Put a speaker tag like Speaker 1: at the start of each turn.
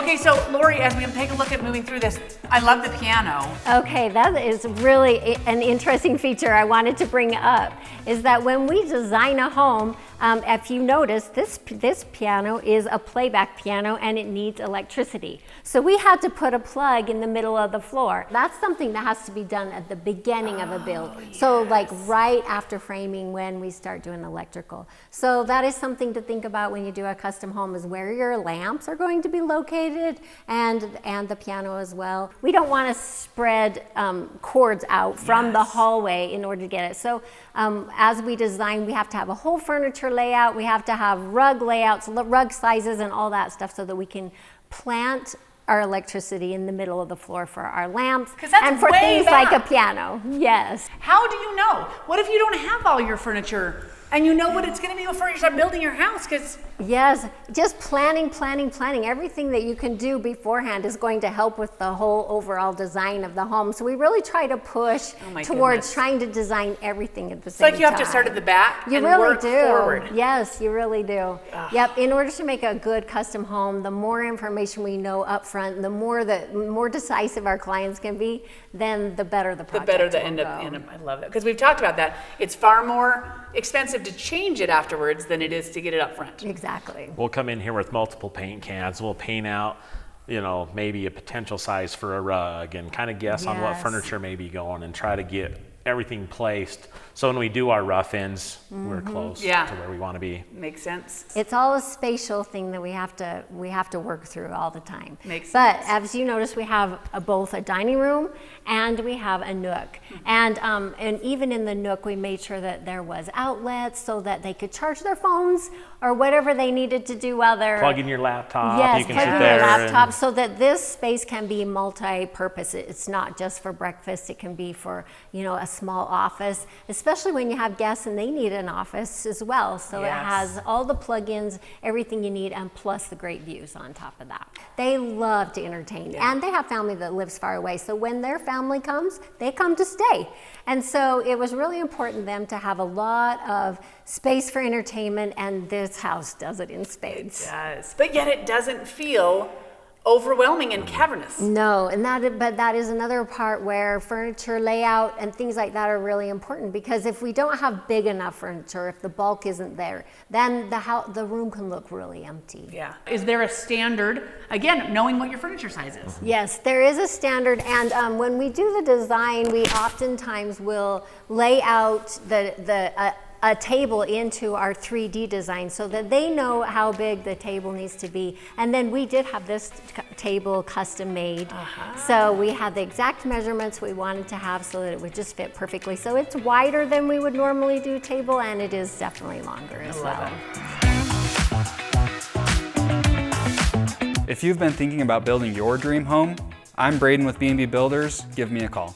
Speaker 1: Okay, so Lauri, as we take a look at moving through this, I love the piano.
Speaker 2: Okay, that is really an interesting feature I wanted to bring up, is that when we design a home, if you notice, this piano is a playback piano and it needs electricity. So we had to put a plug in the middle of the floor. That's something that has to be done at the beginning of a build.
Speaker 1: Yes.
Speaker 2: So like right after framing when we start doing electrical. So that is something to think about when you do a custom home, is where your lamps are going to be located and the piano as well. We don't want to spread cords out from the hallway in order to get it. So as we design, we have to have a whole furniture layout. We have to have rug layouts, rug sizes and all that stuff so that we can plant our electricity in the middle of the floor for our lamps and for things like a piano. Yes.
Speaker 1: How do you know? What if you don't have all your furniture and you know what it's going to be before you start building your house?
Speaker 2: Yes, just planning. Everything that you can do beforehand is going to help with the whole overall design of the home. So we really try to push towards trying to design everything at the same time.
Speaker 1: It's like you have to start at the back and
Speaker 2: really
Speaker 1: work forward.
Speaker 2: Yes, you really do. Yep, in order to make a good custom home, the more information we know up front, the more decisive our clients can be, then the better the project
Speaker 1: The better the
Speaker 2: will
Speaker 1: end
Speaker 2: go.
Speaker 1: up. I love that, because we've talked about that. It's far more expensive to change it afterwards than it is to get it up front.
Speaker 2: Exactly.
Speaker 3: We'll come in here with multiple paint cans. We'll paint out, maybe a potential size for a rug and kind of guess on what furniture may be going and try to get everything placed. So when we do our rough ends, we're close to where we want to be.
Speaker 1: Makes sense.
Speaker 2: It's all a spatial thing that we have to work through all the time.
Speaker 1: Makes
Speaker 2: but
Speaker 1: sense.
Speaker 2: as you notice, we have both a dining room and we have a nook. And even in the nook, we made sure that there was outlets so that they could charge their phones or whatever they needed to do while they're
Speaker 3: Plug in your laptop.
Speaker 2: Yes,
Speaker 3: you can
Speaker 2: plug
Speaker 3: sit
Speaker 2: in
Speaker 3: there
Speaker 2: your laptop so that this space can be multi-purpose. It's not just for breakfast. It can be for a small office, especially when you have guests and they need an office as well. So it has all the plugins, everything you need, and plus the great views on top of that. They love to entertain, and they have family that lives far away. So when their family comes, they come to stay. And so it was really important to them to have a lot of space for entertainment, and this house does it in spades.
Speaker 1: It does, but yet it doesn't feel overwhelming and cavernous.
Speaker 2: No, but that is another part where furniture layout and things like that are really important, because if we don't have big enough furniture, if the bulk isn't there, then the room can look really empty.
Speaker 1: Yeah. Is there a standard, again, knowing what your furniture size is?
Speaker 2: Yes, there is a standard, and when we do the design, we oftentimes will lay out a table into our 3D design so that they know how big the table needs to be. And then we did have this table custom made. So we had the exact measurements we wanted to have so that it would just fit perfectly. So it's wider than we would normally do table, and it is definitely longer as well.
Speaker 4: If you've been thinking about building your dream home, I'm Braden with B&B Builders. Give me a call.